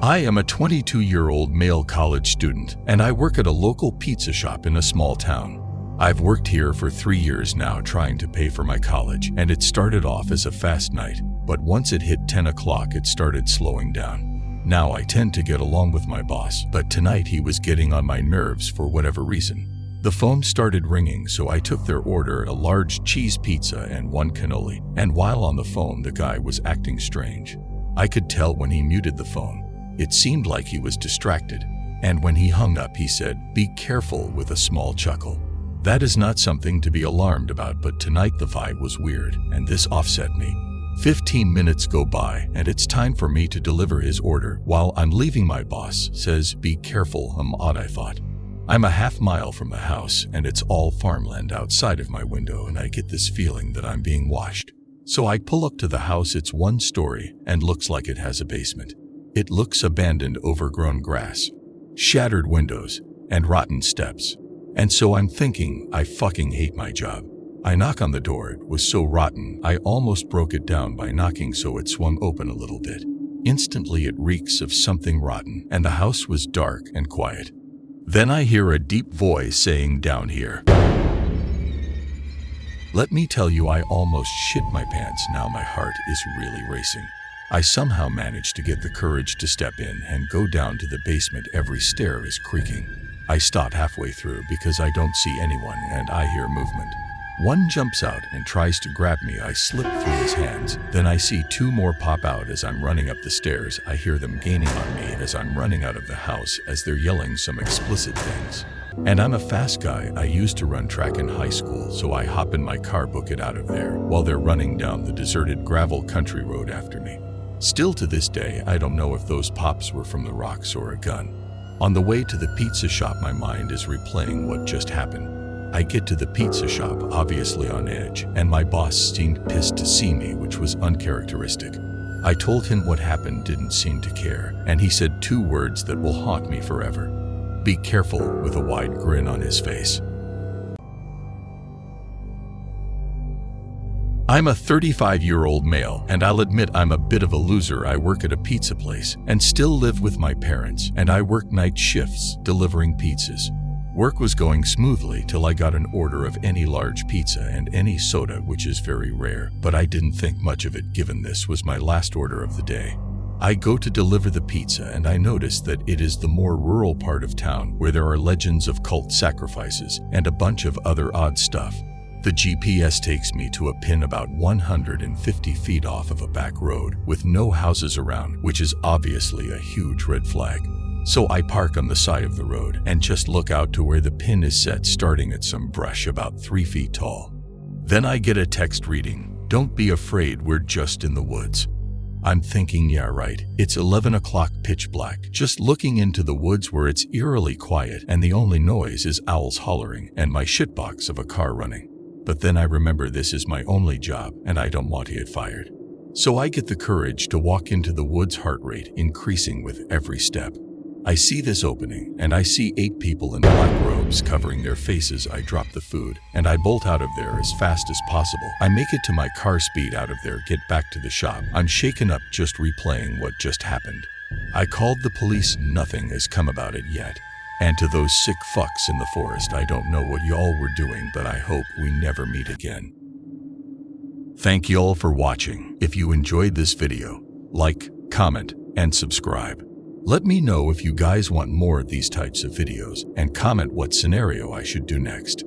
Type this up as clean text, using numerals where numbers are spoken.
I am a 22-year-old male college student, and I work at a local pizza shop in a small town. I've worked here for 3 years now trying to pay for my college, and it started off as a fast night, but once it hit 10 o'clock it started slowing down. Now I tend to get along with my boss, but tonight he was getting on my nerves for whatever reason. The phone started ringing, so I took their order, a large cheese pizza and 1 cannoli, and while on the phone the guy was acting strange. I could tell when he muted the phone. It seemed like he was distracted, and when he hung up he said, "Be careful," with a small chuckle. That is not something to be alarmed about, but tonight the vibe was weird, and this offset me. 15 minutes go by, and it's time for me to deliver his order. While I'm leaving, my boss says, "Be careful." Odd, I thought. I'm a half-mile from the house, and it's all farmland outside of my window, and I get this feeling that I'm being watched. So I pull up to the house. It's 1 story, and looks like it has a basement. It looks abandoned, overgrown grass, shattered windows, and rotten steps. And so I'm thinking, I fucking hate my job. I knock on the door. It was so rotten, I almost broke it down by knocking, so it swung open a little bit. Instantly it reeks of something rotten, and the house was dark and quiet. Then I hear a deep voice saying, "Down here." Let me tell you, I almost shit my pants. Now my heart is really racing. I somehow managed to get the courage to step in and go down to the basement. Every stair is creaking. I stop halfway through because I don't see anyone, and I hear movement. One jumps out and tries to grab me. I slip through his hands. Then I see 2 more pop out as I'm running up the stairs. I hear them gaining on me as I'm running out of the house, as they're yelling some explicit things. And I'm a fast guy. I used to run track in high school, so I hop in my car, book it out of there, while they're running down the deserted gravel country road after me. Still to this day, I don't know if those pops were from the rocks or a gun. On the way to the pizza shop, my mind is replaying what just happened. I get to the pizza shop, obviously on edge, and my boss seemed pissed to see me, which was uncharacteristic. I told him what happened, didn't seem to care, and he said 2 words that will haunt me forever. "Be careful," with a wide grin on his face. I'm a 35-year-old male, and I'll admit I'm a bit of a loser. I work at a pizza place and still live with my parents, and I work night shifts delivering pizzas. Work was going smoothly till I got an order of any large pizza and any soda, which is very rare, but I didn't think much of it given this was my last order of the day. I go to deliver the pizza, and I notice that it is the more rural part of town where there are legends of cult sacrifices and a bunch of other odd stuff. The GPS takes me to a pin about 150 feet off of a back road with no houses around, which is obviously a huge red flag. So I park on the side of the road and just look out to where the pin is set, starting at some brush about 3 feet tall. Then I get a text reading, "Don't be afraid, we're just in the woods." I'm thinking, yeah right, it's 11 o'clock, pitch black, just looking into the woods where it's eerily quiet and the only noise is owls hollering and my shitbox of a car running. But then I remember this is my only job and I don't want to get fired. So I get the courage to walk into the woods, heart rate increasing with every step. I see this opening and I see 8 people in black robes covering their faces. I drop the food and I bolt out of there as fast as possible. I make it to my car, speed out of there, get back to the shop. I'm shaken up just replaying what just happened. I called the police, nothing has come about it yet. And to those sick fucks in the forest, I don't know what y'all were doing, but I hope we never meet again. Thank y'all for watching. If you enjoyed this video, like, comment, and subscribe. Let me know if you guys want more of these types of videos, and comment what scenario I should do next.